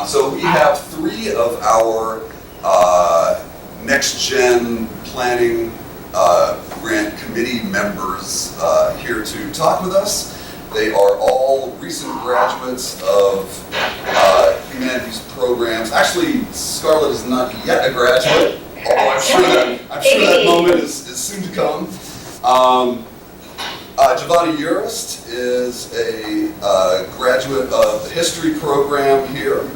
So we have three of our next-gen planning grant committee members here to talk with us. They are all recent graduates of humanities programs. Actually, Scarlett is not yet a graduate, although I'm sure that moment is soon to come. Giovanni Urist is a graduate of the history program here,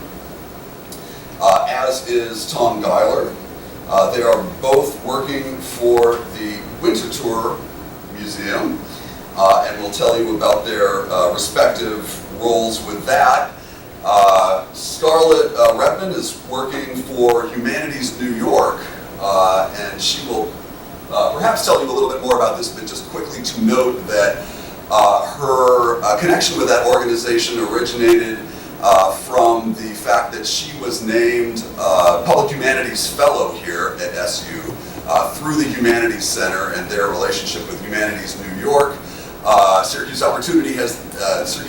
as is Tom Geiler. They are both working for the Winterthur Museum, and will tell you about their respective roles with that. Scarlett Redmond is working for Humanities New York, and she will perhaps tell you a little bit more about this, but just quickly to note that her connection with that organization originated from the fact that she was named Public Humanities Fellow here at SU through the Humanities Center and their relationship with Humanities New York. Syracuse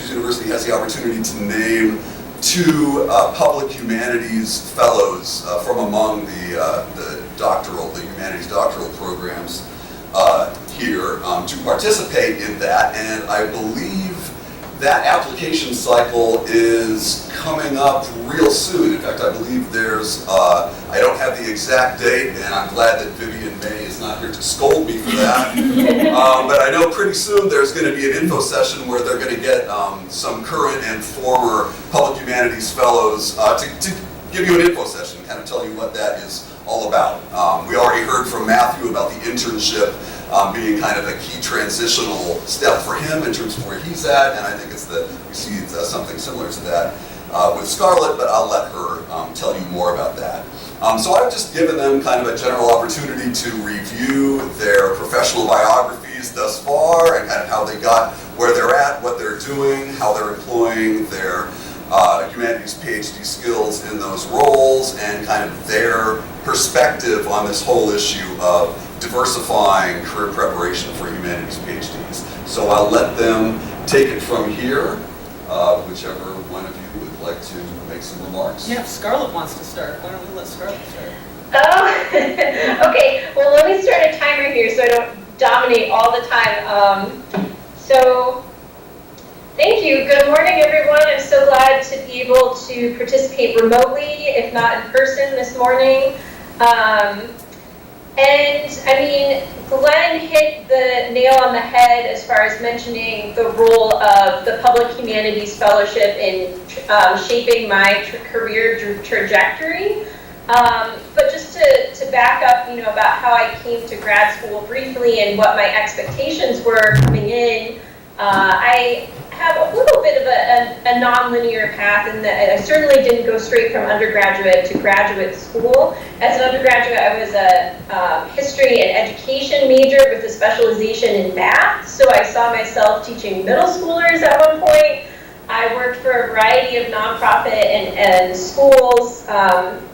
University has the opportunity to name two Public Humanities Fellows from among the Humanities doctoral programs here to participate in that, and I believe that application cycle is coming up real soon. In fact, I believe there's, I don't have the exact date, and I'm glad that Vivian May is not here to scold me for that. But I know pretty soon there's going to be an info session where they're going to get some current and former Public Humanities Fellows to give you an info session, kind of tell you what that is all about. We already heard from Matthew about the internship being kind of a key transitional step for him in terms of where he's at, and I think we see something similar to that with Scarlett, but I'll let her tell you more about that. So I've just given them kind of a general opportunity to review their professional biographies thus far and kind of how they got where they're at, what they're doing, how they're employing their humanities PhD skills in those roles, and kind of their perspective on this whole issue of diversifying career preparation for humanities PhDs. So I'll let them take it from here, whichever one of you would like to make some remarks. Yeah, if Scarlett wants to start, why don't we let Scarlett start? Oh, okay. Well, let me start a timer here so I don't dominate all the time. Thank you. Good morning, everyone. I'm so glad to be able to participate remotely, if not in person, this morning. And I mean, Glenn hit the nail on the head as far as mentioning the role of the Public Humanities Fellowship in shaping my career trajectory. But just to back up, about how I came to grad school briefly and what my expectations were coming in, I have a little bit of a non-linear path in that I certainly didn't go straight from undergraduate to graduate school. As an undergraduate, I was a history and education major with a specialization in math, so I saw myself teaching middle schoolers at one point. I worked for a variety of nonprofit and schools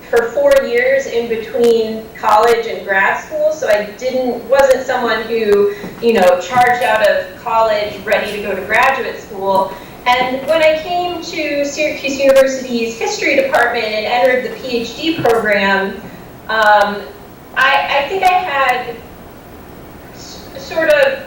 for 4 years in between college and grad school, so I wasn't someone who, charged out of college ready to go to graduate school. And when I came to Syracuse University's history department and entered the PhD program, I think I had sort of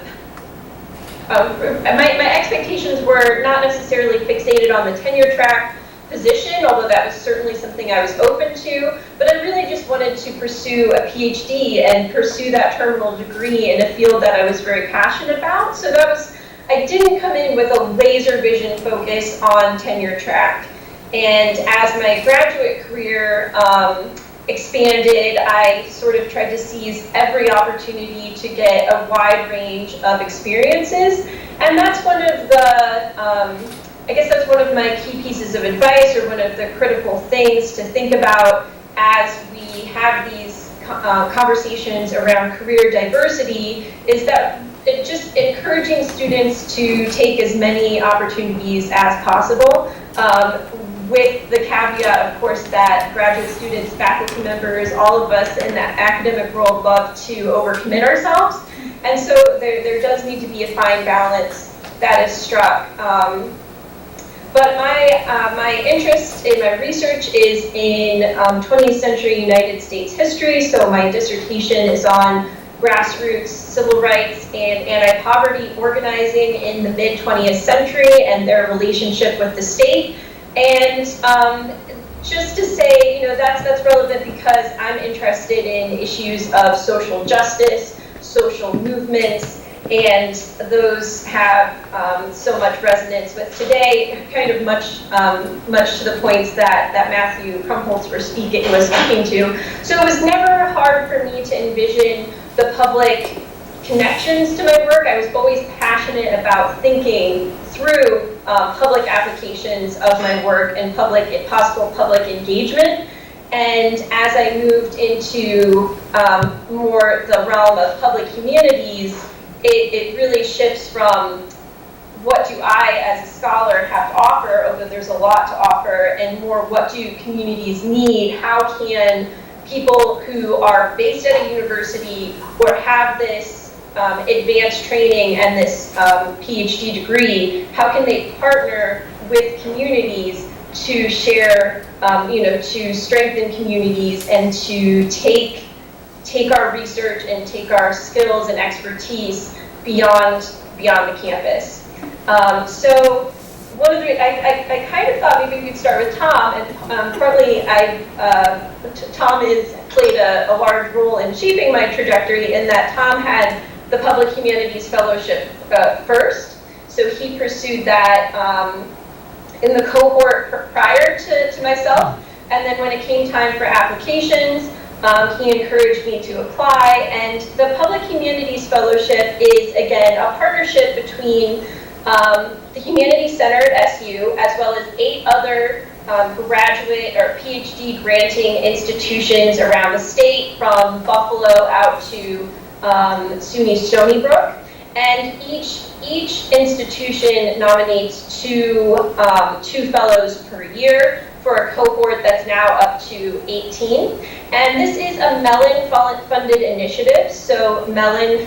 my expectations were not necessarily fixated on the tenure track position, although that was certainly something I was open to, but I really just wanted to pursue a PhD and pursue that terminal degree in a field that I was very passionate about. So I didn't come in with a laser vision focus on tenure track. And as my graduate career expanded, I sort of tried to seize every opportunity to get a wide range of experiences. And that's one of the, I guess that's one of my key pieces of advice, or one of the critical things to think about as we have these conversations around career diversity, is that just encouraging students to take as many opportunities as possible, with the caveat, of course, that graduate students, faculty members, all of us in that academic world love to overcommit ourselves. And so there does need to be a fine balance that is struck. But my interest in my research is in 20th century United States history, so my dissertation is on grassroots civil rights and anti-poverty organizing in the mid-20th century and their relationship with the state. And just to say, that's relevant because I'm interested in issues of social justice, social movements, and those have so much resonance with today, kind of much to the points that Matthew Krumholtz was speaking to. So it was never hard for me to envision the public connections to my work. I was always passionate about thinking through public applications of my work and possible public engagement. And as I moved into more the realm of public humanities, it really shifts from what do I as a scholar have to offer, although there's a lot to offer, and more what do communities need? How can people who are based at a university or have this advanced training and this PhD degree, how can they partner with communities to share, to strengthen communities and to take our research and take our skills and expertise beyond the campus. So one of the, I kind of thought maybe we could start with Tom, and partly Tom has played a large role in shaping my trajectory in that Tom had the Public Humanities Fellowship first, so he pursued that in the cohort prior to myself, and then when it came time for applications, he encouraged me to apply, and the Public Humanities Fellowship is, again, a partnership between the Humanities Center at SU, as well as 8 other graduate or PhD granting institutions around the state, from Buffalo out to SUNY Stony Brook. And each institution nominates two fellows per year for a cohort that's now up to 18. And this is a Mellon-funded initiative. So the Mellon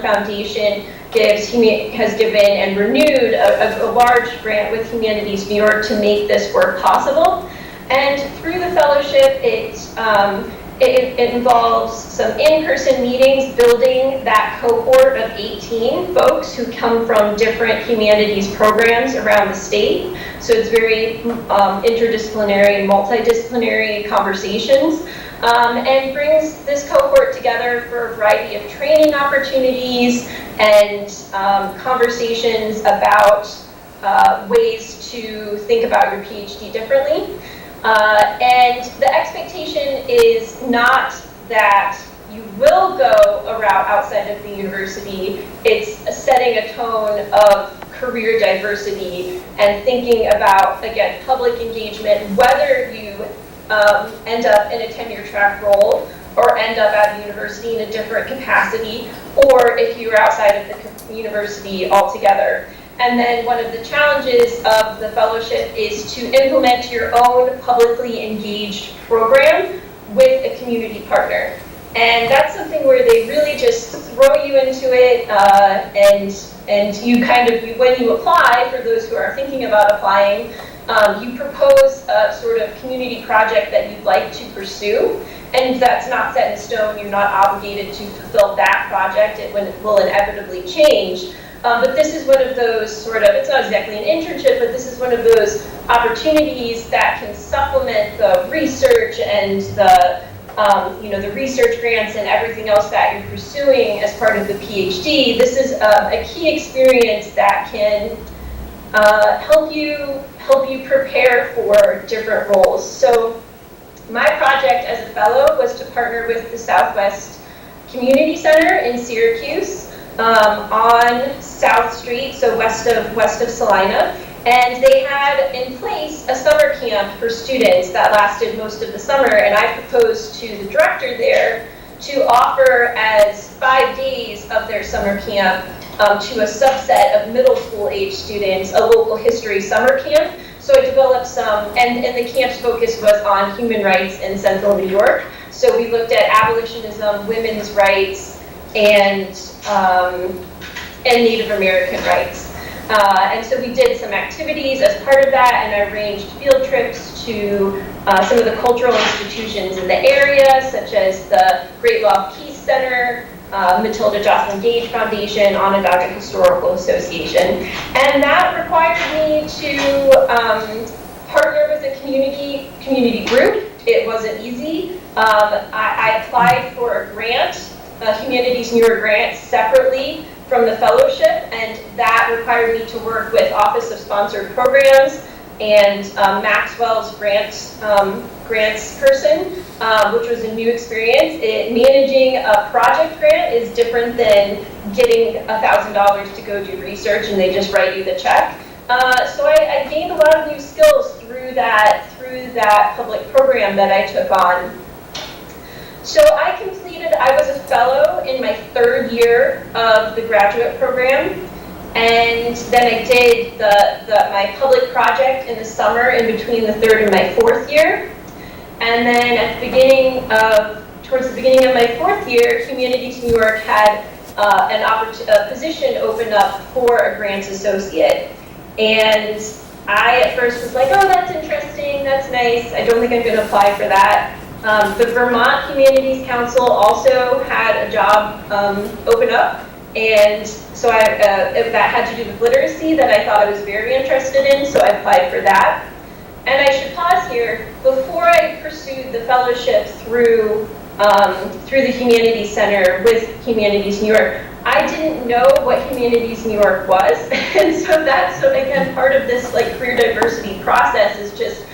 Foundation has given and renewed a large grant with Humanities New York to make this work possible. And through the fellowship, it involves some in-person meetings, building that cohort of 18 folks who come from different humanities programs around the state. So it's very interdisciplinary and multidisciplinary conversations, and brings this cohort together for a variety of training opportunities and conversations about ways to think about your PhD differently. And the expectation is not that you will go a route outside of the university. It's setting a tone of career diversity and thinking about, again, public engagement, whether you end up in a tenure track role or end up at a university in a different capacity, or if you're outside of the university altogether. And then one of the challenges of the fellowship is to implement your own publicly engaged program with a community partner. And that's something where they really just throw you into it, and you when you apply, for those who are thinking about applying, you propose a sort of community project that you'd like to pursue. And that's not set in stone. You're not obligated to fulfill that project. It will inevitably change. But this is one of those it's not exactly an internship, but this is one of those opportunities that can supplement the research and the research grants and everything else that you're pursuing as part of the PhD. This is a key experience that can help you prepare for different roles. So my project as a fellow was to partner with the Southwest Community Center in Syracuse, on South Street, so west of Salina, and they had in place a summer camp for students that lasted most of the summer, and I proposed to the director there to offer as 5 days of their summer camp to a subset of middle school age students, a local history summer camp. So I developed some, and the camp's focus was on human rights in central New York. So we looked at abolitionism, women's rights, and Native American rights. And so we did some activities as part of that, and I arranged field trips to some of the cultural institutions in the area, such as the Great Law Peace Center, Matilda Jocelyn Gage Foundation, Onondaga Historical Association. And that required me to partner with a community group. It wasn't easy. I applied for a grant, a Humanities New York grant, separately from the fellowship, and that required me to work with Office of Sponsored Programs and Maxwell's grants person, which was a new experience. Managing a project grant is different than getting $1,000 to go do research and they just write you the check. So I gained a lot of new skills through that public program that I took on. So I was a fellow in my 3rd year of the graduate program, and then I did my public project in the summer in between the 3rd and my 4th year. And then towards the beginning of my 4th year, Humanities New York had a position open up for a grants associate. And I at first was like, oh, that's interesting, that's nice, I don't think I'm going to apply for that. The Vermont Humanities Council also had a job open up, and so that had to do with literacy that I thought I was very interested in, so I applied for that. And I should pause here, before I pursued the fellowship through the Humanities Center with Humanities New York, I didn't know what Humanities New York was, and so again, part of this like career diversity process is just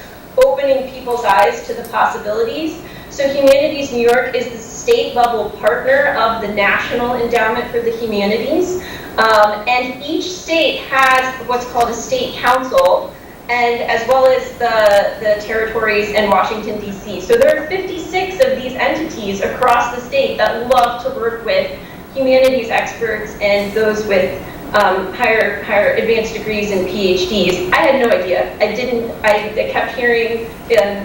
opening people's eyes to the possibilities. So Humanities New York is the state-level partner of the National Endowment for the Humanities, and each state has what's called a state council, and as well as the territories and Washington, D.C. So there are 56 of these entities across the state that love to work with humanities experts and those with higher advanced degrees and PhDs. I had no idea. I kept hearing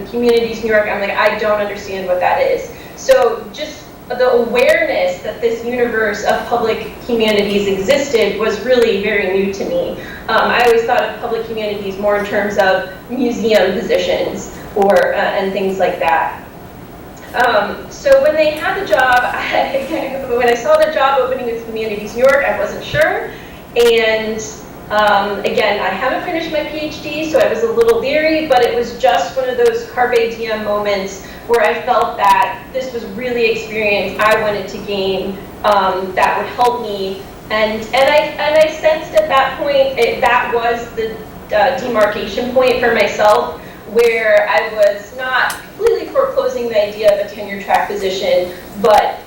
Humanities New York, I'm like, I don't understand what that is. So just the awareness that this universe of public humanities existed was really very new to me. I always thought of public humanities more in terms of museum positions and things like that. So when they had the job, when I saw the job opening with Humanities New York, I wasn't sure. And again, I haven't finished my PhD, so I was a little leery, but it was just one of those carpe diem moments where I felt that this was really experience I wanted to gain that would help me. And I sensed at that point, that was the demarcation point for myself, where I was not completely foreclosing the idea of a tenure track position, but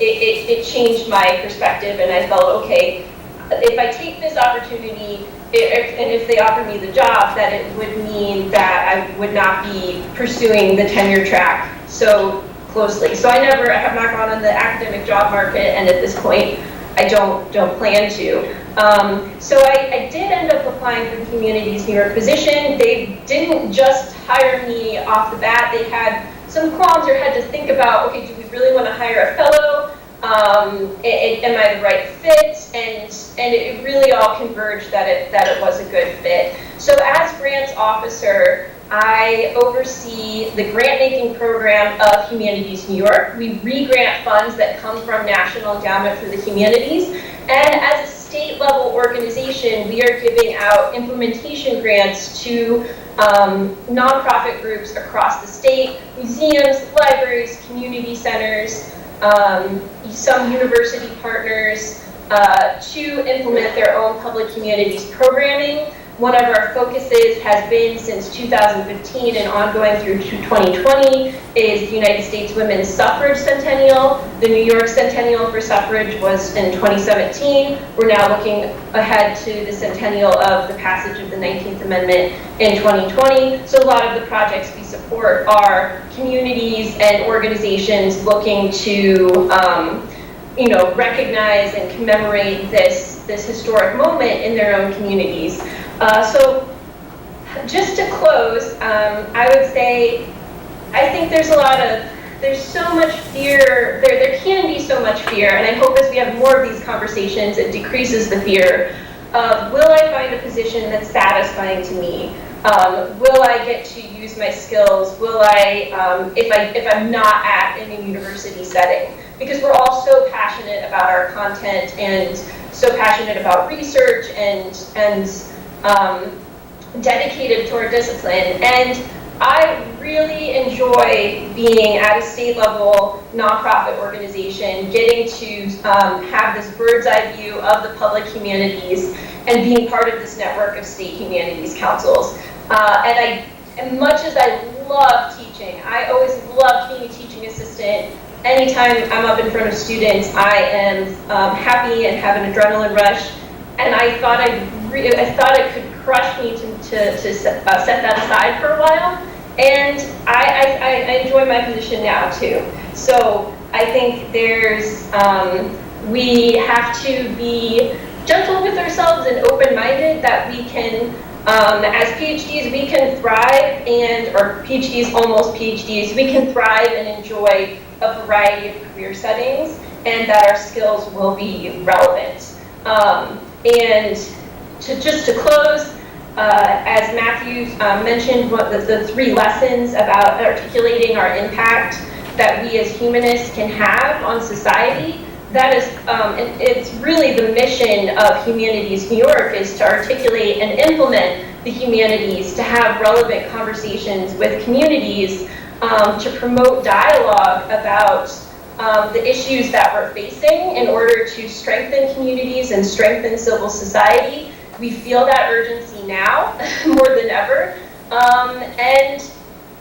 it changed my perspective, and I felt, okay, if I take this opportunity, and if they offer me the job, that it would mean that I would not be pursuing the tenure track so closely. So I have not gone on the academic job market, and at this point, I don't plan to. So I did end up applying for the Humanities New York position. They didn't just hire me off the bat. They had some qualms or had to think about, okay, do we really want to hire a fellow? Am I the right fit? And it really all converged that it was a good fit. So as grants officer, I oversee the grant-making program of Humanities New York. We re-grant funds that come from National Endowment for the Humanities. And as a state-level organization, we are giving out implementation grants to nonprofit groups across the state, museums, libraries, community centers, some university partners, to implement their own public humanities programming. One of our focuses has been since 2015 and ongoing through 2020 is the United States Women's Suffrage Centennial. The New York Centennial for Suffrage was in 2017. We're now looking ahead to the centennial of the passage of the 19th Amendment in 2020. So a lot of the projects we support are communities and organizations looking to recognize and commemorate this historic moment in their own communities. So just to close, I would say, I think there's so much fear, there can be so much fear, and I hope as we have more of these conversations, it decreases the fear. will I find a position that's satisfying to me? Will I get to use my skills? Will I, if I'm not in a university setting? Because we're all so passionate about our content and so passionate about research and dedicated to our discipline. And I really enjoy being at a state level nonprofit organization, getting to have this bird's eye view of the public humanities and being part of this network of state humanities councils. And much as I love teaching, I always loved being a teaching assistant. Anytime I'm up in front of students, I am happy and have an adrenaline rush. And I thought it could crush me to set that aside for a while. And I enjoy my position now too. So I think we have to be gentle with ourselves and open-minded that we can, as PhDs, we can thrive or PhDs, almost PhDs, we can thrive and enjoy a variety of career settings and that our skills will be relevant. And to close, as Matthew mentioned, the 3 lessons about articulating our impact that we as humanists can have on society, that is, it's really the mission of Humanities New York, is to articulate and implement the humanities, to have relevant conversations with communities, to promote dialogue about the issues that we're facing in order to strengthen communities and strengthen civil society. We feel that urgency now more than ever. And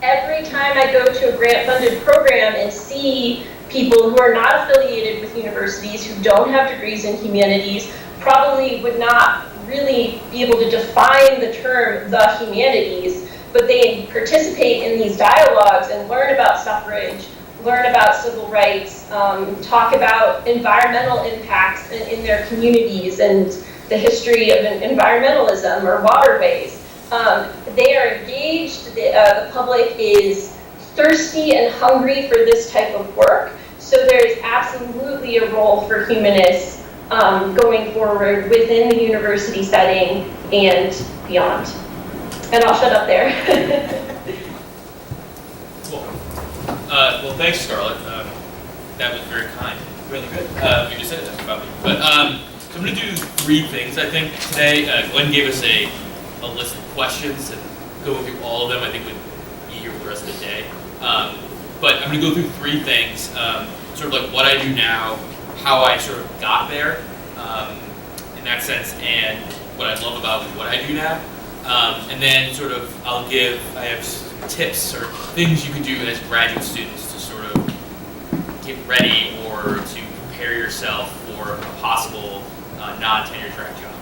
every time I go to a grant-funded program and see people who are not affiliated with universities, who don't have degrees in humanities, probably would not really be able to define the term the humanities, but they participate in these dialogues and learn about suffrage, learn about civil rights, talk about environmental impacts in their communities and the history of environmentalism or waterways. They are engaged, the public is thirsty and hungry for this type of work, so there is absolutely a role for humanists going forward within the university setting and beyond. And I'll shut up there. Cool. Well, thanks, Scarlett. That was very kind. Really good. You just said that about me. But so I'm going to do 3 things, I think, today. Glenn gave us a list of questions, and going through all of them, I think we'd be here for the rest of the day. But I'm going to go through 3 things, sort of like what I do now, how I sort of got there, in that sense, and what I love about what I do now. And then sort of I have tips or things you can do as graduate students to sort of get ready or to prepare yourself for a possible non-tenure track job.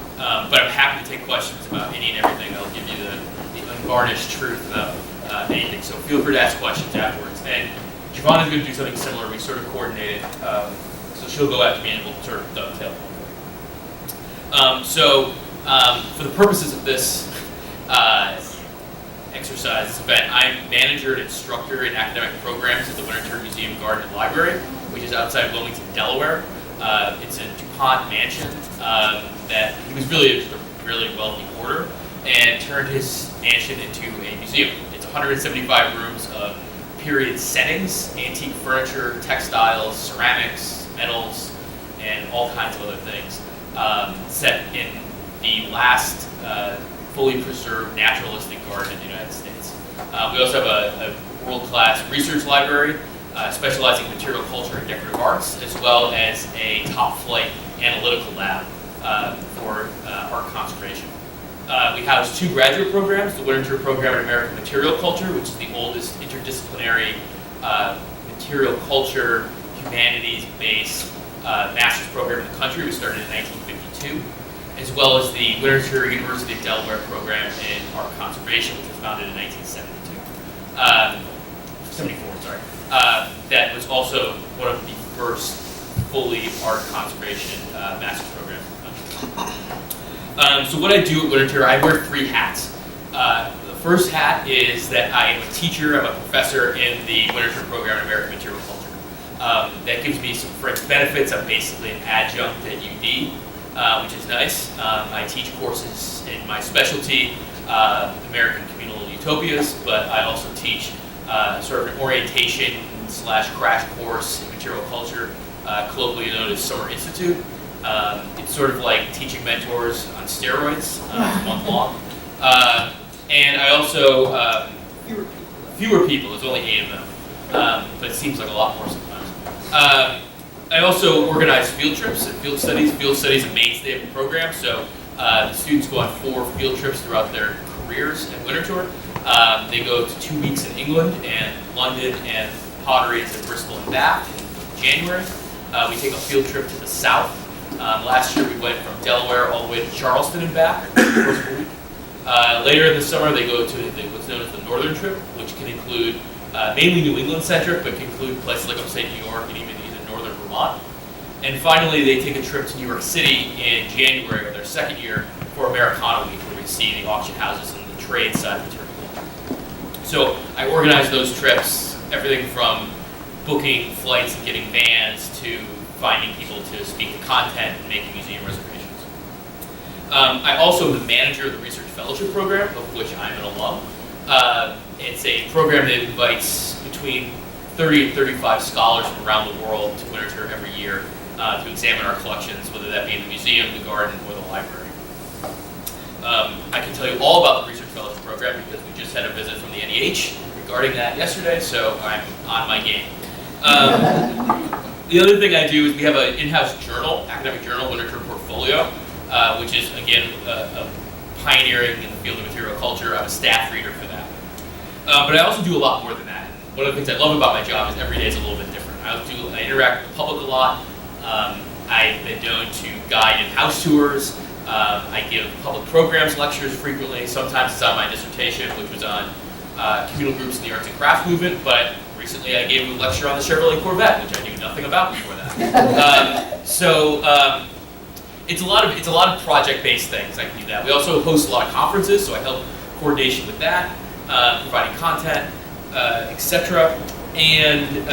But I'm happy to take questions about any and everything. I'll give you the unvarnished truth about anything. So feel free to ask questions afterwards. And Giovanna's going to do something similar. We sort of coordinated. So she'll go after me and we'll sort of dovetail. For the purposes of this exercise, this event, I'm manager and instructor in academic programs at the Winterthur Museum, Garden, and Library, which is outside Wilmington, Delaware. It's a DuPont mansion that he was really just a really wealthy hoarder and turned his mansion into a museum. It's 175 rooms of period settings, antique furniture, textiles, ceramics, metals, and all kinds of other things, set in the last fully preserved naturalistic garden in the United States. We also have a world-class research library specializing in material culture and decorative arts, as well as a top-flight analytical lab for art conservation. We house 2 graduate programs, the Winterthur Program in American Material Culture, which is the oldest interdisciplinary material culture, humanities-based master's program in the country. We started in 1952, as well as the Winterthur University of Delaware Program in Art Conservation, which was founded in 1974, sorry. That was also one of the first fully art conservation master's programs. So what I do at Winterthur, I wear 3 hats. The first hat is that I am a teacher, I'm a professor in the Winterthur Program in American Material Culture. That gives me some fringe benefits. I'm basically an adjunct at UD. which is nice. I teach courses in my specialty, American Communal Utopias, but I also teach sort of an orientation / crash course in material culture, colloquially known as Summer Institute. It's sort of like teaching mentors on steroids. It's a month long. And I also, fewer people, there's only 8 of them, but it seems like a lot more sometimes. I also organize field trips and field studies. Field studies is a mainstay of the program, so the students go on 4 field trips throughout their careers and winter tour. They go to 2 weeks in England and London and Potteries in Bristol and Bath in January. We take a field trip to the south. Last year we went from Delaware all the way to Charleston and back for the first week. Later in the summer they go to what's known as the Northern Trip, which can include mainly New England centric, but can include places like upstate New York and even northern Vermont. And finally, they take a trip to New York City in January of their second year for Americana Week, where we see the auction houses and the trade side of material. So I organize those trips, everything from booking flights and getting vans to finding people to speak to content and making museum reservations. I also am the manager of the Research Fellowship Program, of which I'm an alum. It's a program that invites between 30 and 35 scholars from around the world to winter tour every year to examine our collections, whether that be in the museum, the garden, or the library. I can tell you all about the Research Fellowship Program because we just had a visit from the NEH regarding that yesterday, so I'm on my game. The other thing I do is we have an in-house journal, academic journal, Winter Tour Portfolio, which is, again, pioneering in the field of material culture. I'm a staff reader for that. But I also do a lot more than that. One of the things I love about my job is every day is a little bit different. I interact with the public a lot. I've been known to guide in house tours. I give public programs lectures frequently. Sometimes it's on my dissertation, which was on communal groups in the arts and crafts movement, but recently I gave a lecture on the Chevrolet Corvette, which I knew nothing about before that. It's a lot of project-based things. I can do that. We also host a lot of conferences, so I help coordination with that, providing content, etc. And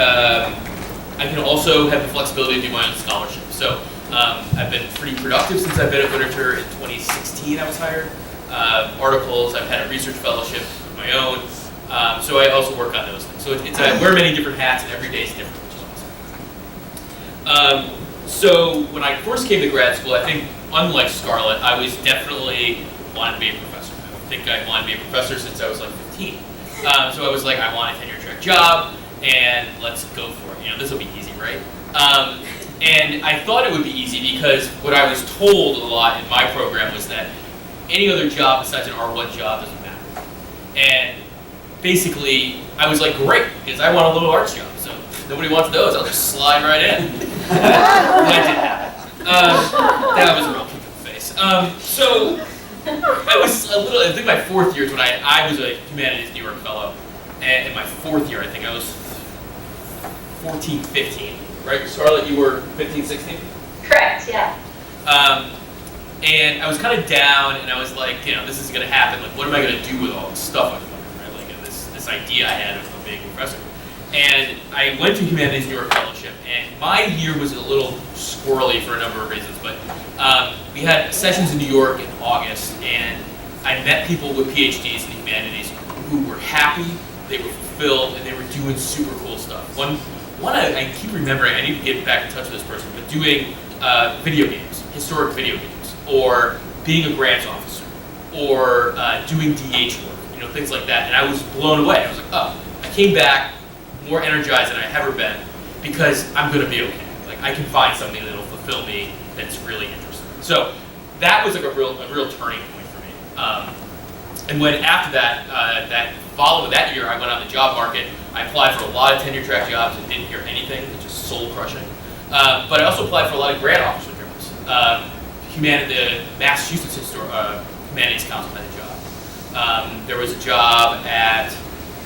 I can also have the flexibility to do my own scholarship. So I've been pretty productive since I've been at Winter Tour. In 2016 I was hired. Articles, I've had a research fellowship of my own. So I also work on those things. So I wear many different hats and every day is different, which is awesome. So when I first came to grad school, I think unlike Scarlett, I was definitely wanted to be a professor. I think I wanted to be a professor since I was like 15. So I was like, I want a tenure track job, and let's go for it. This will be easy, right? And I thought it would be easy because what I was told a lot in my program was that any other job besides an R1 job doesn't matter. And basically, I was like, great, because I want a little arts job. So nobody wants those. I'll just slide right in. That didn't happen. That was a real kick in the face. So I was a little, I think my 4th year is when I was a Humanities New York Fellow. And in my 4th year, I think I was 14, 15. Right, Scarlett, you were 15, 16? Correct, yeah. And I was kind of down, and I was like, this is going to happen. Like, what am I going to do with all this stuff I've learned, right? Like, this idea I had of being a professor. And I went to Humanities New York Fellowship, and my year was a little squirrely for a number of reasons, but we had sessions in New York in August, and I met people with PhDs in the humanities who were happy, they were fulfilled, and they were doing super cool stuff. One I keep remembering, I need to get back in touch with this person, but doing video games, historic video games, or being a grants officer, or doing DH work, things like that. And I was blown away. I was like, oh, I came back more energized than I have ever been because I'm going to be okay. Like, I can find something that'll fulfill me that's really interesting. So that was like a real turning point for me. And when after that, that year, I went on the job market. I applied for a lot of tenure track jobs and didn't hear anything, which is soul crushing. But I also applied for a lot of grant officer jobs. The Massachusetts Humanities Council had a job. There was a job at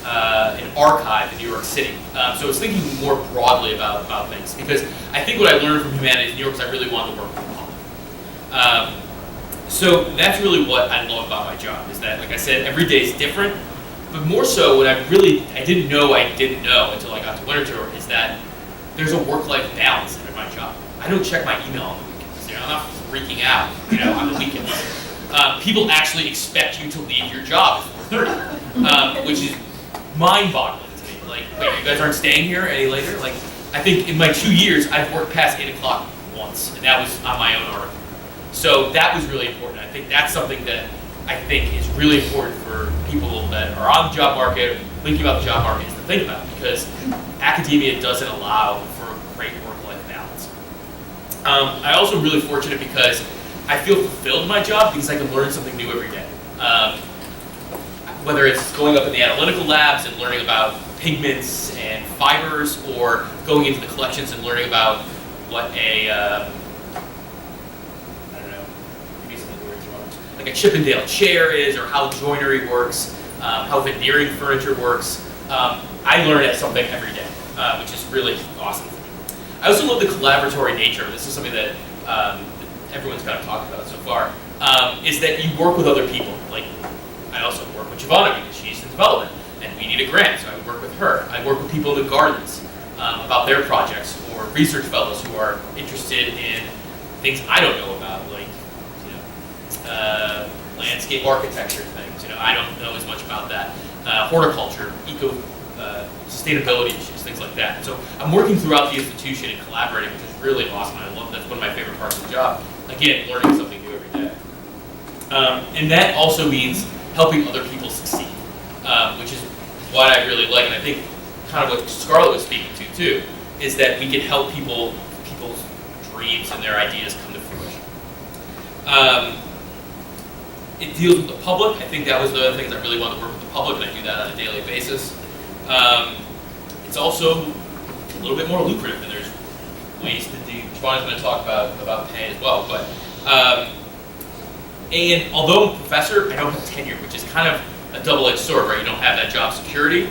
an archive in New York City. So I was thinking more broadly about things because I think what I learned from Humanities New York is I really wanted to work with the public. So that's really what I love about my job is that, like I said, every day is different. But more so, what I didn't know until I got to Winter Tour is that there's a work-life balance in my job. I don't check my email on the weekends. I'm not freaking out, on the weekends. People actually expect you to leave your job at 4:30, which is mind-boggling to me. Like, wait, you guys aren't staying here any later? Like, I think in my 2 years, I've worked past 8 o'clock once, and that was on my own article. So that was really important. I think that's something that I think is really important for people that are on the job market, thinking about the job market, is to think about, because academia doesn't allow for a great work-life balance. I'm also really fortunate because I feel fulfilled in my job because I can learn something new every day. Whether it's going up in the analytical labs and learning about pigments and fibers, or going into the collections and learning about what like a Chippendale chair is, or how joinery works, how veneering furniture works. I learn something every day, which is really awesome for me. I also love the collaboratory nature. This is something that everyone's kind of talked about so far, is that you work with other people. Like, I also work with Giovanna because she's in development, and we need a grant, so I work with her. I work with people in the gardens about their projects, or research fellows who are interested in things I don't know about, like landscape architecture things. I don't know as much about that. Horticulture, sustainability issues, things like that. So I'm working throughout the institution and collaborating, which is really awesome. I love that's one of my favorite parts of the job. Again, learning something new every day. And that also means helping other people succeed, which is what I really like. And I think kind of what Scarlett was speaking to too, is that we can help people's dreams and their ideas come to fruition. It deals with the public. I think that was the other thing I really wanted to work with the public, and I do that on a daily basis. It's also a little bit more lucrative, and there's ways to do. Giovanna's going to talk about pay as well, but and although I'm a professor, I don't have tenure, which is kind of a double-edged sword, right? You don't have that job security,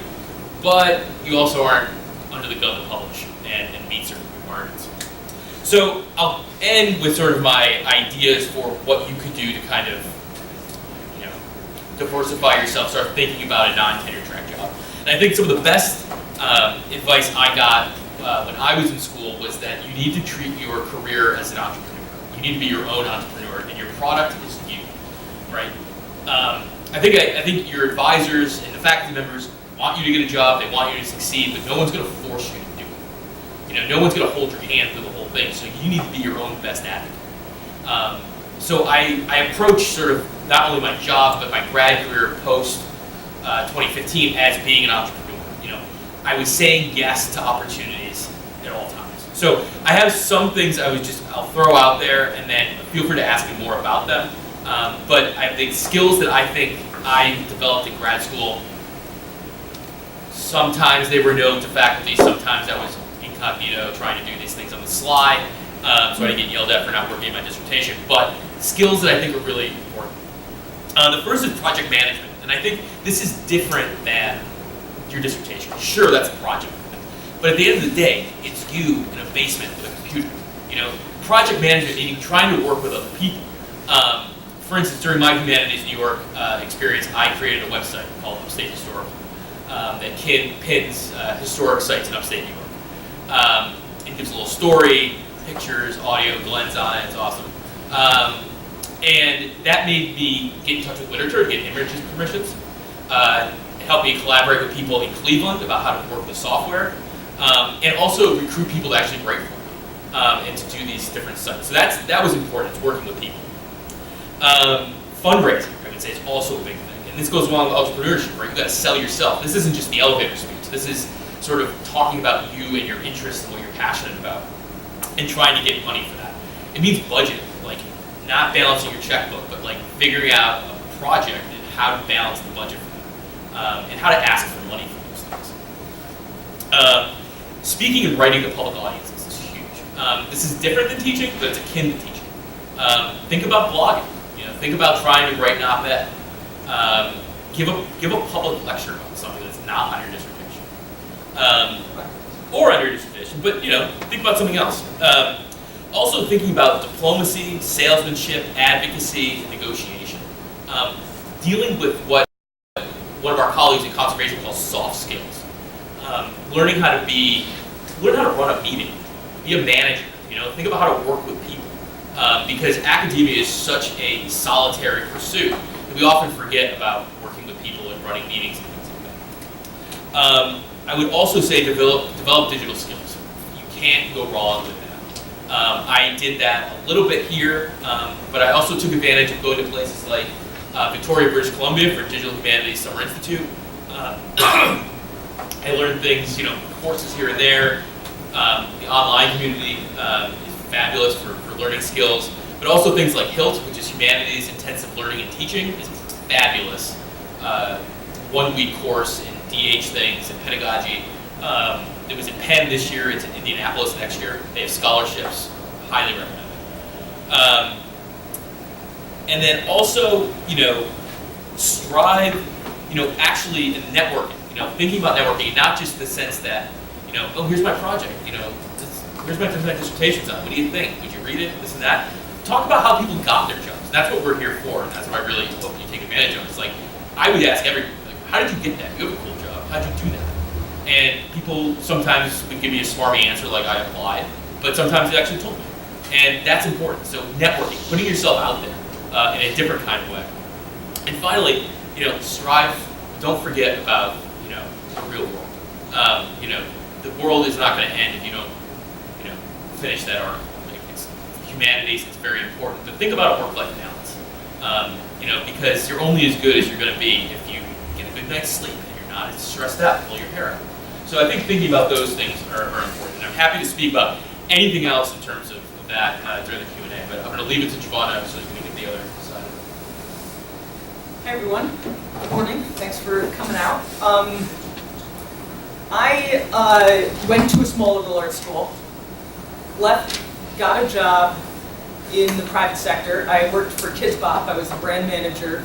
but you also aren't under the gun to publish and meet certain requirements. So I'll end with sort of my ideas for what you could do to kind of diversify yourself, start thinking about a non-tenure track job. And I think some of the best advice I got when I was in school was that you need to treat your career as an entrepreneur. You need to be your own entrepreneur, and your product is you, right? I think your advisors and the faculty members want you to get a job, they want you to succeed, but no one's going to force you to do it. No one's going to hold your hand through the whole thing, so you need to be your own best advocate. So I approach sort of not only my job, but my grad career post 2015 as being an entrepreneur. I was saying yes to opportunities at all times. So I have some things I'll throw out there, and then feel free to ask me more about them. But I think skills that I think I developed in grad school, sometimes they were known to faculty, sometimes I was incognito trying to do these things on the slide, so I didn't get yelled at for not working on my dissertation. But skills that I think are really important. The first is project management, and I think this is different than your dissertation. Sure, that's a project, but at the end of the day, it's you in a basement with a computer. Project management meaning trying to work with other people. For instance, during my Humanities New York experience, I created a website called Upstate Historical that pins historic sites in upstate New York. It gives a little story, pictures, audio, Glenn's on it, it's awesome. And that made me get in touch with literature, get image permissions. It helped me collaborate with people in Cleveland about how to work with software, and also recruit people to actually write for me, and to do these different sites. So that was important, it's working with people. Fundraising, I would say, is also a big thing. And this goes along with entrepreneurship, right? You've got to sell yourself. This isn't just the elevator speech. This is sort of talking about you and your interests and what you're passionate about, and trying to get money for that. It means budgeting, like not balancing your checkbook, but like figuring out a project and how to balance the budget for that, and how to ask for money for those things. Speaking and writing to public audiences is huge. This is different than teaching, but it's akin to teaching. Think about blogging. Think about trying to write an op-ed. Give a public lecture on something that's not on your dissertation, or on your dissertation. But think about something else. Also thinking about diplomacy, salesmanship, advocacy, and negotiation. Dealing with what one of our colleagues in conservation calls soft skills. Learning how to run a meeting, be a manager. Think about how to work with people. because academia is such a solitary pursuit that we often forget about working with people and running meetings and things like that. I would also say develop digital skills. You can't go wrong with that. I did that a little bit here, but I also took advantage of going to places like Victoria, British Columbia for Digital Humanities Summer Institute. I learned things, courses here and there. The online community is fabulous for learning skills, but also things like HILT, which is Humanities Intensive Learning and Teaching, is fabulous. 1-week course in DH things and pedagogy. It was in Penn this year, it's in Indianapolis next year. They have scholarships, highly recommend it. And then also, strive, actually in networking, thinking about networking, not just in the sense that, oh, here's my project, here's my dissertation's on, what do you think? Would you read it, this and that? Talk about how people got their jobs. That's what we're here for, and that's what I really hope you take advantage of. It's like, I would ask how did you get that? You have a cool job, how'd you do that? And people sometimes would give me a smarmy answer like I applied, but sometimes they actually told me. And that's important. So networking, putting yourself out there in a different kind of way. And finally, strive, don't forget about, the real world. The world is not going to end if you don't, finish that article. Like it's humanities, it's very important. But think about a work-life balance. Because you're only as good as you're going to be if you get a good night's sleep and you're not as stressed out, pull your hair out. So I think thinking about those things are important. And I'm happy to speak about anything else in terms of that during the Q&A, but I'm going to leave it to Giovanna so we can get the other side of it. Hey everyone, good morning, thanks for coming out. I went to a small liberal arts school, left, got a job in the private sector. I worked for Kids Bop. I was the brand manager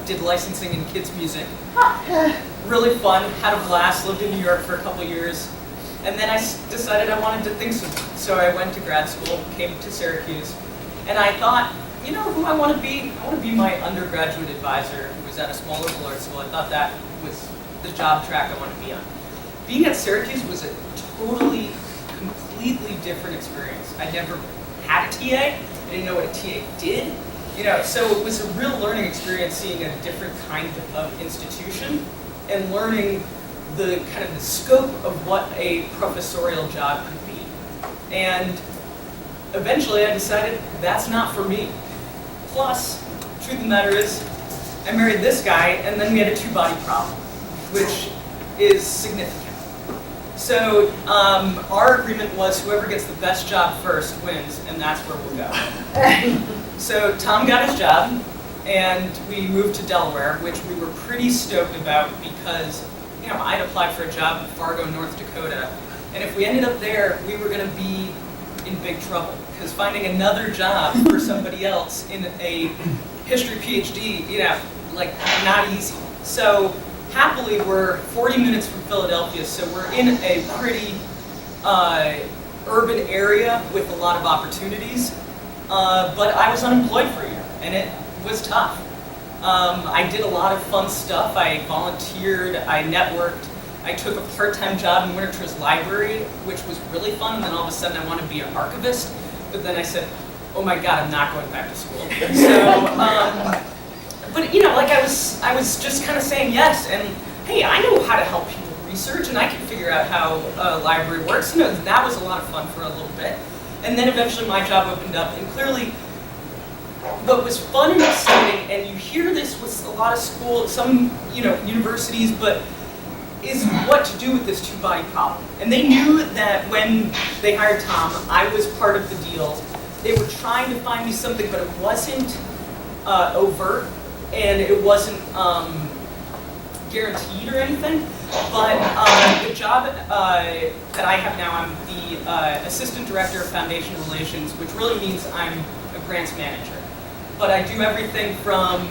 did licensing in kids music. Really fun, had a blast, lived in New York for a couple years. And then I decided I wanted to think some. So I went to grad school, came to Syracuse, and I thought, who I want to be? I want to be my undergraduate advisor who was at a small liberal arts school. I thought that was the job track I want to be on. Being at Syracuse was a completely different experience. I never had a TA. I didn't know what a TA did. So it was a real learning experience seeing a different kind of institution and learning the kind of the scope of what a professorial job could be. And eventually I decided that's not for me. Plus, truth of the matter is, I married this guy and then we had a two-body problem, which is significant. So our agreement was whoever gets the best job first wins, and that's where we'll go. So Tom got his job, and we moved to Delaware, which we were pretty stoked about because I'd applied for a job in Fargo, North Dakota, and if we ended up there, we were going to be in big trouble because finding another job for somebody else in a history PhD, not easy. So happily, we're 40 minutes from Philadelphia, so we're in a pretty urban area with a lot of opportunities. But I was unemployed for a year, and it was tough. I did a lot of fun stuff. I volunteered, I networked, I took a part-time job in Winter Trails Library, which was really fun, and then all of a sudden I wanted to be an archivist, but then I said, oh my God, I'm not going back to school. So, but I was just kind of saying yes, and hey, I know how to help people research, and I can figure out how a library works. That was a lot of fun for a little bit. And then eventually my job opened up, and clearly what was fun and exciting, and you hear this with a lot of schools, some universities, but is what to do with this two-body problem. And they knew that when they hired Tom, I was part of the deal. They were trying to find me something, but it wasn't overt, and it wasn't guaranteed or anything. But the job that I have now, I'm the Assistant Director of Foundation Relations, which really means I'm a grants manager. But I do everything from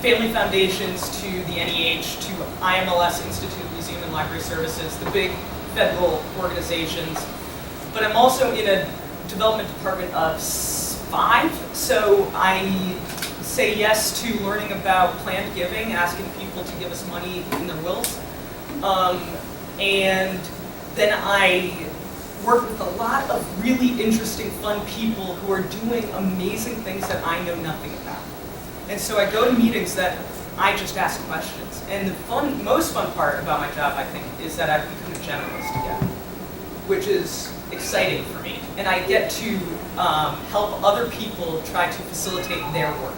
family foundations to the NEH to IMLS, Institute of Museum and Library Services, the big federal organizations. But I'm also in a development department of 5, so I say yes to learning about planned giving, asking people to give us money in their wills. And then I work with a lot of really interesting, fun people who are doing amazing things that I know nothing about. And so I go to meetings that I just ask questions. And the most fun part about my job, I think, is that I've become a generalist again, which is exciting for me. And I get to help other people try to facilitate their work.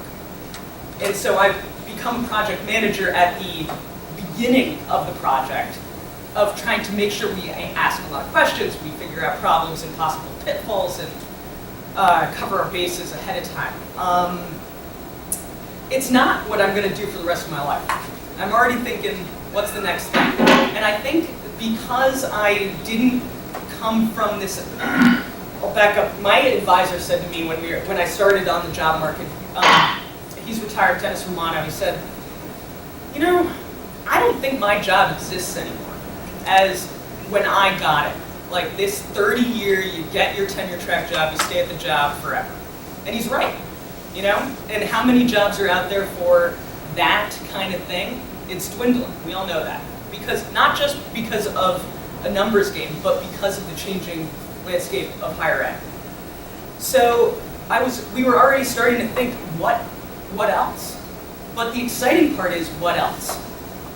And so I've become a project manager at the beginning of the project, of trying to make sure we ask a lot of questions, we figure out problems and possible pitfalls, and cover our bases ahead of time. It's not what I'm going to do for the rest of my life. I'm already thinking, what's the next thing? And I think because I didn't come from this, I'll back up. My advisor said to me when I started on the job market, he's retired, Dennis Romano, he said, you know, I don't think my job exists anymore as when I got it. Like this 30-year, you get your tenure track job, you stay at the job forever. And he's right, you know? And how many jobs are out there for that kind of thing? It's dwindling, we all know that. Because, not just because of a numbers game, but because of the changing landscape of higher ed. So we were already starting to think, what else? But the exciting part is, what else?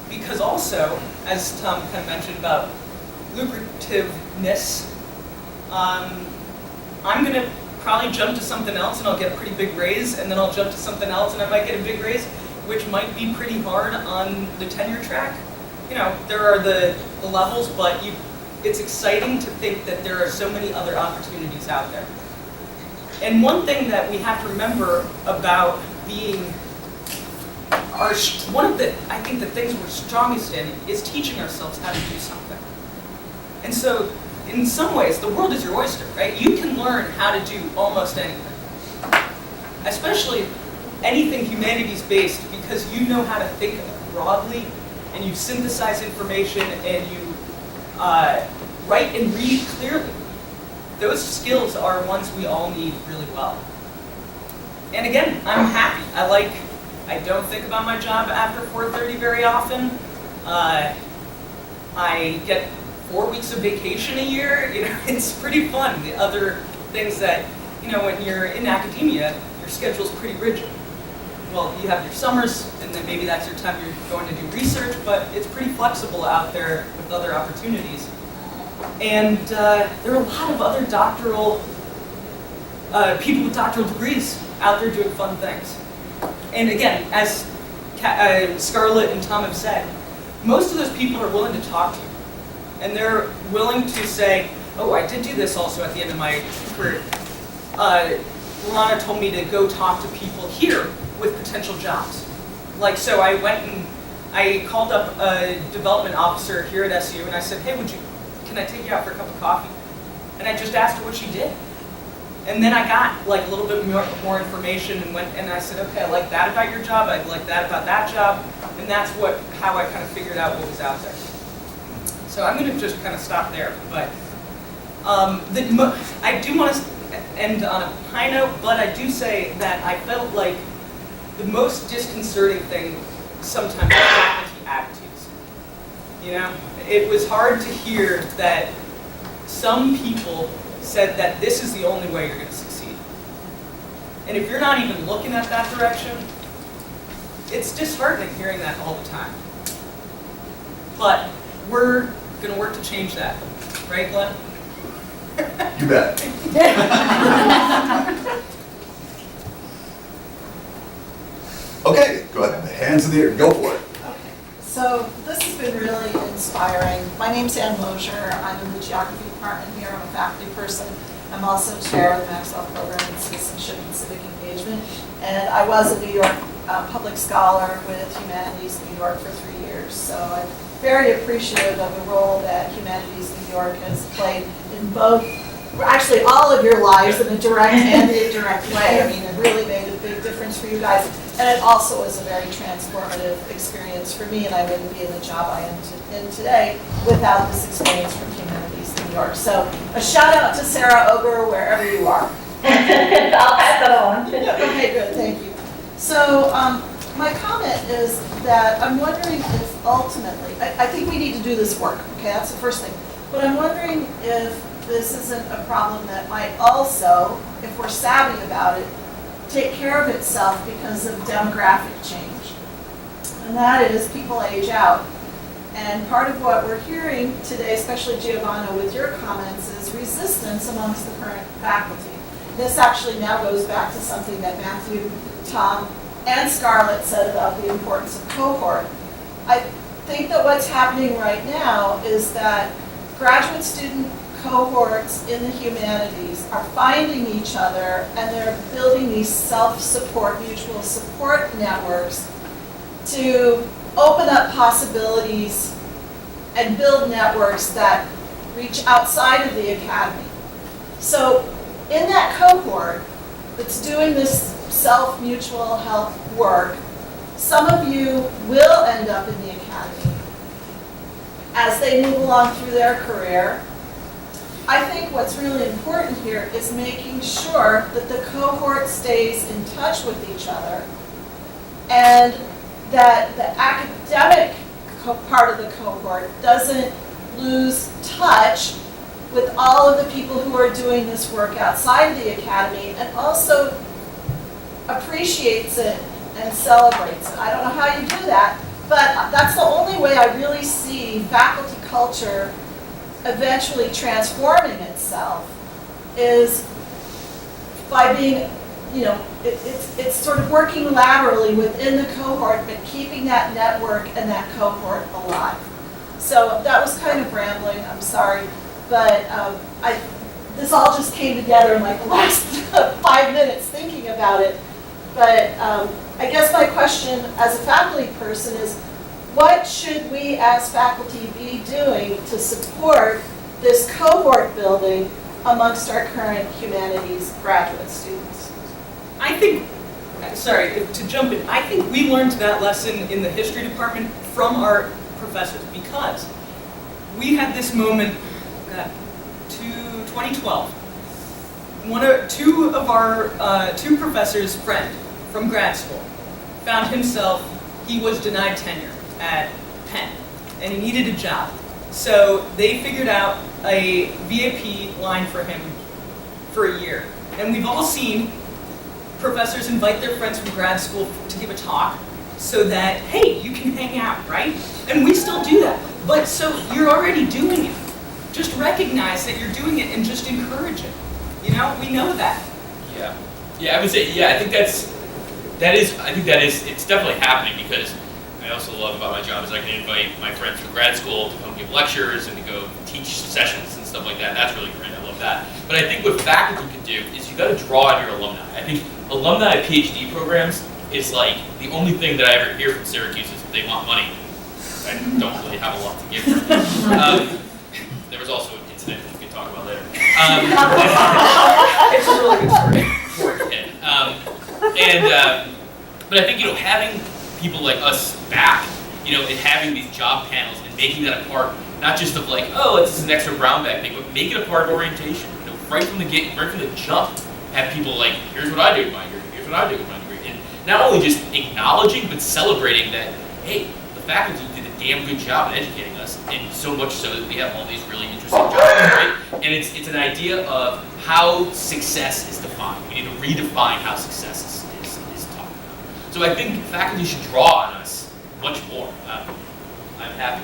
Because also, as Tom kind of mentioned about lucrativeness, I'm going to probably jump to something else and I'll get a pretty big raise, and then I'll jump to something else and I might get a big raise, which might be pretty hard on the tenure track. You know, there are the levels, but it's exciting to think that there are so many other opportunities out there. And one thing that we have to remember about being one of the, I think the things we're strongest in is teaching ourselves how to do something. And so, in some ways, the world is your oyster, right? You can learn how to do almost anything. Especially anything humanities-based, because you know how to think broadly, and you synthesize information, and you write and read clearly. Those skills are ones we all need really well. And again, I'm happy. I don't think about my job after 4:30 very often. I get 4 weeks of vacation a year. You know, it's pretty fun. The other things that, you know, when you're in academia, your schedule's pretty rigid. Well, you have your summers, and then maybe that's your time you're going to do research, but it's pretty flexible out there with other opportunities. And there are a lot of other people with doctoral degrees out there doing fun things. And again, as Scarlett and Tom have said, most of those people are willing to talk to you. And they're willing to say, oh, I did do this also at the end of my career. Lana told me to go talk to people here with potential jobs. Like, so I went and I called up a development officer here at SU and I said, hey, can I take you out for a cup of coffee? And I just asked her what she did. And then I got like a little bit more information and I said, okay, I like that about your job, I like that about that job, and that's how I kind of figured out what was out there. So I'm going to just kind of stop there, but I do want to end on a high note, but I do say that I felt like the most disconcerting thing sometimes was faculty attitudes. You know, it was hard to hear that some people said that this is the only way you're going to succeed. And if you're not even looking at that direction, it's disheartening hearing that all the time. But we're going to work to change that. Right, Glenn? You bet. Okay, go ahead. The hands in the air. Go for it. So this has been really inspiring. My name's Ann Mosier. I'm in the geography department here. I'm a faculty person. I'm also chair of the Maxwell Program in Citizenship and Civic Engagement. And I was a New York public scholar with Humanities New York for 3 years. So I'm very appreciative of the role that Humanities New York has played in both, actually all of your lives in a direct and indirect way. I mean, it really made a big difference for you guys. And it also was a very transformative experience for me, and I wouldn't be in the job I am in today without this experience from Humanities New York. So a shout out to Sarah Oger, wherever you are. I'll pass that on. Okay, good, thank you. So my comment is that I'm wondering if ultimately, I think we need to do this work, okay, that's the first thing. But I'm wondering if this isn't a problem that might also, if we're savvy about it, take care of itself because of demographic change. And that is people age out. And part of what we're hearing today, especially Giovanna with your comments, is resistance amongst the current faculty. This actually now goes back to something that Matthew, Tom, and Scarlett said about the importance of cohort. I think that what's happening right now is that graduate student cohorts in the humanities are finding each other and they're building these self-support, mutual support networks to open up possibilities and build networks that reach outside of the academy. So in that cohort that's doing this self-mutual help work, some of you will end up in the academy as they move along through their career. I think what's really important here is making sure that the cohort stays in touch with each other and that the academic part of the cohort doesn't lose touch with all of the people who are doing this work outside of the academy and also appreciates it and celebrates it. I don't know how you do that, but that's the only way I really see faculty culture eventually transforming itself, is by being, it's sort of working laterally within the cohort, but keeping that network and that cohort alive. So that was kind of rambling, I'm sorry, but this all just came together in like the last 5 minutes thinking about it. But I guess my question as a faculty person is, what should we as faculty be doing to support this cohort building amongst our current humanities graduate students? I think, sorry, to jump in, I think we learned that lesson in the history department from our professors, because we had this moment, 2012. Two professors' friend from grad school found himself, he was denied tenure at Penn, and he needed a job. So they figured out a VAP line for him for a year. And we've all seen professors invite their friends from grad school to give a talk so that, hey, you can hang out, right? And we still do that. But so you're already doing it. Just recognize that you're doing it and just encourage it. We know that. Yeah, I would say, I think it's definitely happening, because I also love about my job is I can invite my friends from grad school to come give lectures and to go teach sessions and stuff like that. That's really great. I love that. But I think what faculty can do is you got to draw on your alumni. I think alumni PhD programs is like the only thing that I ever hear from Syracuse is that they want money. I don't really have a lot to give them. There was also an incident that we could talk about later. It's a really good story. But I think, having people like us back, and having these job panels and making that a part, not just of like, oh, it's just an extra brown bag thing, but make it a part of orientation. Right from the jump, have people like, here's what I do with my degree, here's what I do with my degree. And not only just acknowledging, but celebrating that, hey, the faculty did a damn good job at educating us, and so much so that we have all these really interesting jobs, right? And it's an idea of how success is defined. We need to redefine how success is talked about. So I think faculty should draw on us much more. I'm happy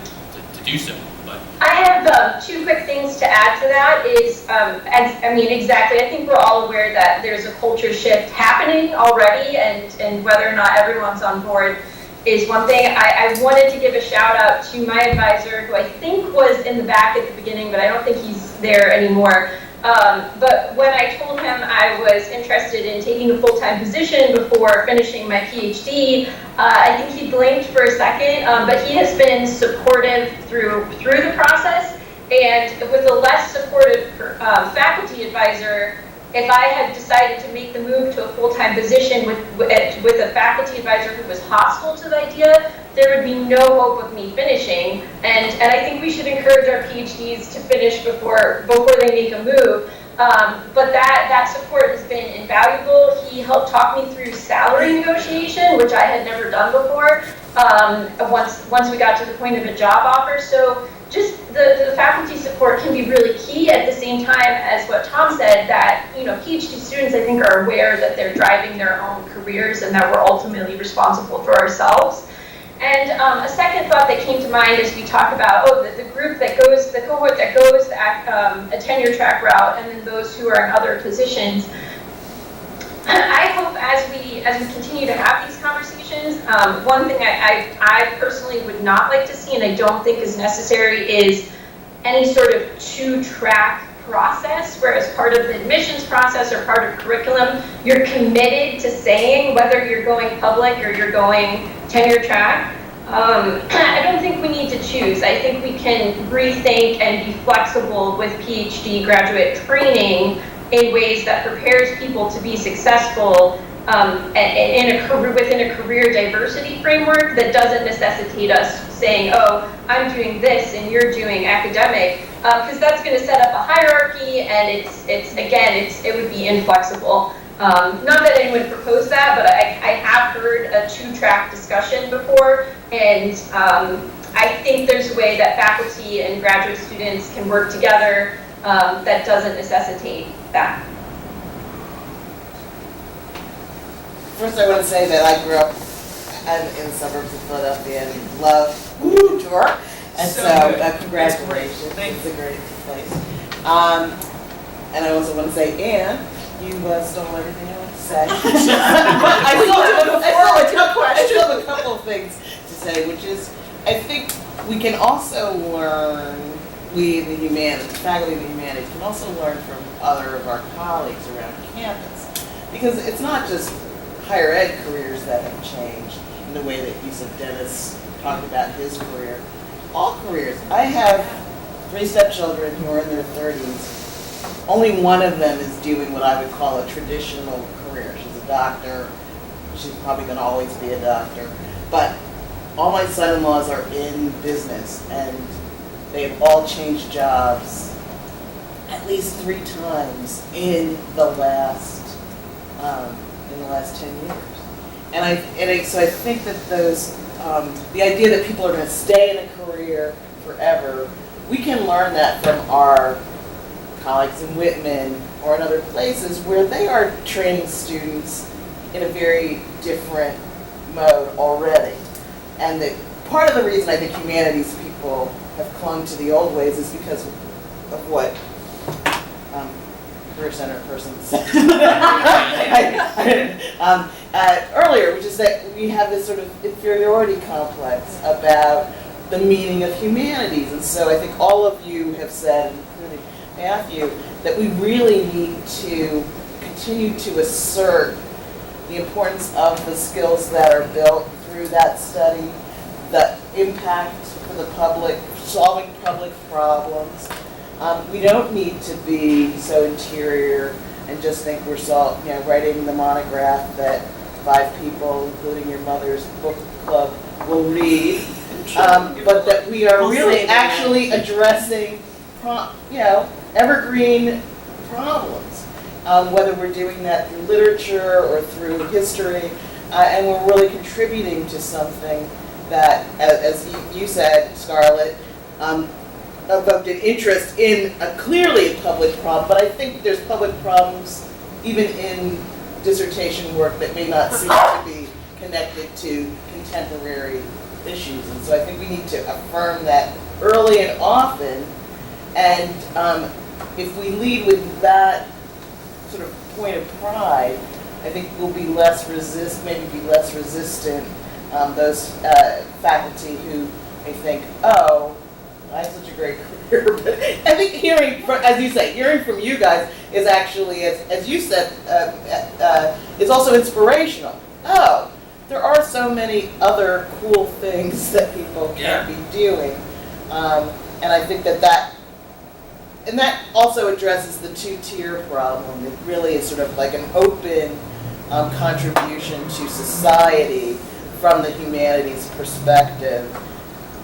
to do so. But I have 2 quick things to add to that is, exactly, I think we're all aware that there's a culture shift happening already, and whether or not everyone's on board is one thing. I wanted to give a shout out to my advisor, who I think was in the back at the beginning, but I don't think he's there anymore. But when I told him I was interested in taking a full-time position before finishing my PhD, I think he blinked for a second, but he has been supportive through the process. And with a less supportive faculty advisor, if I had decided to make the move to a full-time position with a faculty advisor who was hostile to the idea, there would be no hope of me finishing. And I think we should encourage our PhDs to finish before they make a move. But that support has been invaluable. He helped talk me through salary negotiation, which I had never done before, once we got to the point of a job offer. So just the faculty support can be really key. At the same same time as what Tom said, that, PhD students, I think, are aware that they're driving their own careers and that we're ultimately responsible for ourselves. And a second thought that came to mind as we talk about, the group that goes, the cohort that goes a tenure track route, and then those who are in other positions. I hope as we continue to have these conversations, one thing I personally would not like to see, and I don't think is necessary, is any sort of two-track process, where as part of the admissions process or part of curriculum, you're committed to saying whether you're going public or you're going tenure track. I don't think we need to choose. I think we can rethink and be flexible with PhD graduate training in ways that prepares people to be successful within a career diversity framework that doesn't necessitate us saying, I'm doing this and you're doing academic, because that's going to set up a hierarchy, and it would be inflexible. Not that anyone proposed that, but I have heard a two-track discussion before, and I think there's a way that faculty and graduate students can work together that doesn't necessitate that. First, I want to say that I grew up in the suburbs of Philadelphia and love Tour, and So so good. congratulations. Thank It's a great place. And I also want to say, Anne, you stole everything I want to say. I still have a couple of things to say, which is, I think we can also learn, we in the humanities, faculty in the humanities, can also learn from other of our colleagues around campus. Because it's not just higher ed careers that have changed in the way that Yusuf Dennis talked about his career. All careers. I have 3 stepchildren who are in their 30s. Only one of them is doing what I would call a traditional career. She's a doctor. She's probably going to always be a doctor. But all my son-in-laws are in business, and they've all changed jobs at least 3 times in the last 10 years. So I think that the idea that people are going to stay in a career forever, we can learn that from our colleagues in Whitman or in other places where they are training students in a very different mode already. And that part of the reason I think humanities people have clung to the old ways is because of what Career Center person said earlier, which is that we have this sort of inferiority complex about the meaning of humanities. And so I think all of you have said, including Matthew, that we really need to continue to assert the importance of the skills that are built through that study, the impact for the public, solving public problems. We don't need to be so interior and just think we're writing the monograph that 5 people, including your mother's book club, will read, but that we are really actually addressing, evergreen problems, whether we're doing that through literature or through history, and we're really contributing to something that, as you said, Scarlett, evoked an interest in clearly a public problem, but I think there's public problems even in dissertation work that may not seem to be connected to contemporary issues. And so I think we need to affirm that early and often, and if we lead with that sort of point of pride, I think we'll be less resistant, those faculty who may think, I have such a great career. But I think hearing from you guys is actually, as you said, is also inspirational. There are so many other cool things that people can be doing. And I think that also addresses the 2-tier problem. It really is sort of like an open contribution to society from the humanities perspective,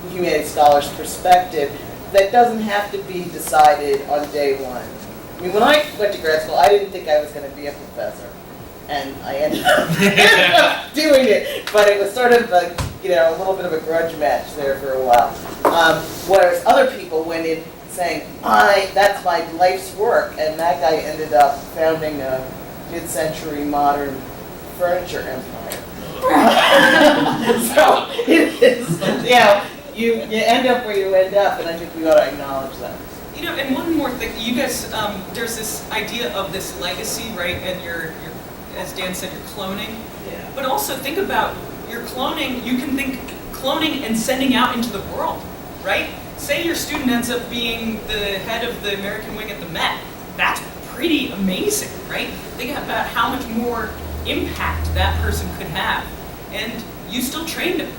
humanities scholars' perspective, that doesn't have to be decided on day one. I mean, when I went to grad school, I didn't think I was going to be a professor, and I ended up doing it. But it was sort of a little bit of a grudge match there for a while. Whereas other people went in saying, that's my life's work, and that guy ended up founding a mid-century modern furniture empire. So it is, you end up where you end up, and I think we ought to acknowledge that. You know, and one more thing, you guys, there's this idea of this legacy, right? And you're, as Dan said, you're cloning. Yeah. But also think about your cloning, you can think cloning and sending out into the world, right? Say your student ends up being the head of the American wing at the Met. That's pretty amazing, right? Think about how much more impact that person could have. And you still trained them.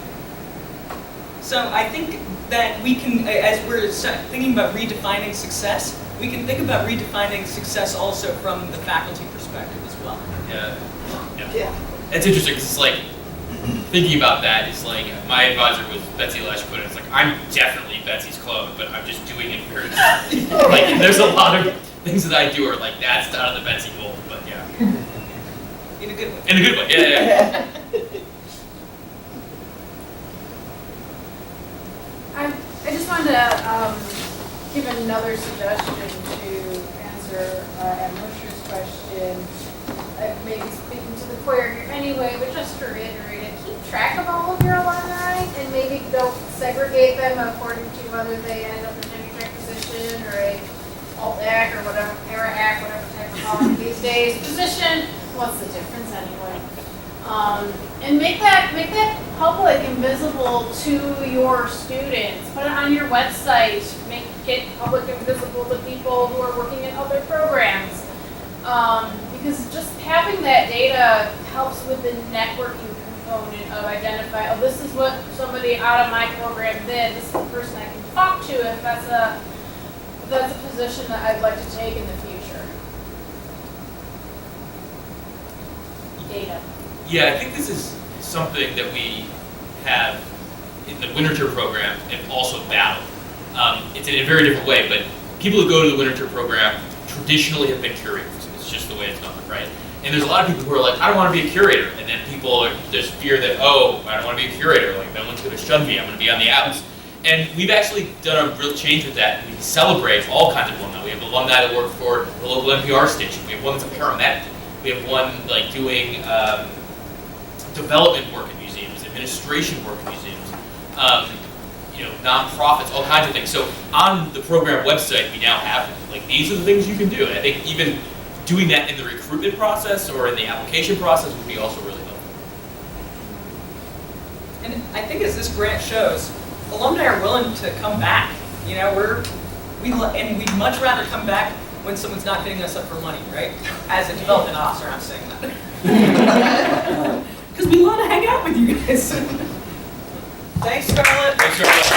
So I think that we can, as we're thinking about redefining success, we can think about redefining success also from the faculty perspective as well. Yeah. It's interesting because it's like thinking about that is like my advisor was Betsy Lashquin. It's like I'm definitely Betsy's clone, but I'm just doing it very like there's a lot of things that I do are like that's not of the Betsy mold, but yeah. In a good way. In a good way, yeah. I just wanted to give another suggestion to answer Ann Mosher's question. Maybe speaking to the choir here anyway, but just to reiterate it, keep track of all of your alumni and maybe don't segregate them according to whether they end up in a tenure track position or a alt-act or whatever, para-act, whatever type of call it these days, position. What's the difference anyway? And make that public and visible to your students. Put it on your website. Make it public and visible to people who are working in other programs. Because just having that data helps with the networking component of identify, oh, this is what somebody out of my program did. This is the person I can talk to if that's a position that I'd like to take in the future. Data. Yeah, I think this is something that we have in the Winterthur program and also Battle. It's in a very different way, but people who go to the Winterthur program traditionally have been curators. It's just the way it's done, right? And there's a lot of people who are like, I don't want to be a curator. And then there's fear that, oh, I don't want to be a curator. Like, no one's going to shun me. I'm going to be on the outs. And we've actually done a real change with that. We celebrate all kinds of alumni. We have alumni that work for the local NPR station. We have one that's a paramedic. We have one like doing development work in museums, administration work in museums, nonprofits, all kinds of things. So on the program website, we now have like these are the things you can do. And I think even doing that in the recruitment process or in the application process would be also really helpful. And I think as this grant shows, alumni are willing to come back. You know, we'd much rather come back when someone's not hitting us up for money, right? As a development officer, I'm saying that. Because we want to hang out with you guys. Thanks, Scarlett. Thanks, Charlotte.